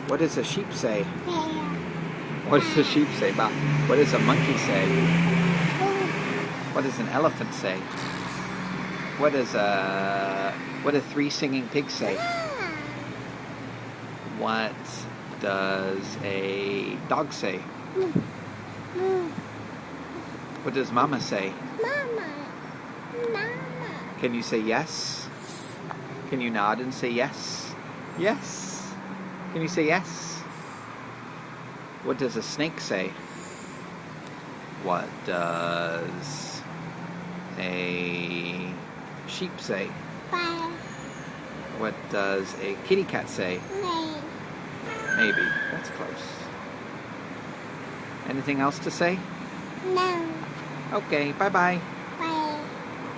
What does a sheep say? Bear. What does a sheep say? Ba? What does a monkey say? Boo. What does an elephant say? What do three singing pigs say? Ah. What does a dog say? Moo. Moo. What does mama say? Mama. Mama. Can you say yes? Can you nod and say yes? Yes. Can you say yes? What does a snake say? What does a sheep say? Bear. What does a kitty cat say? Lay. Maybe. That's close. Anything else to say? No. Okay, bye-bye.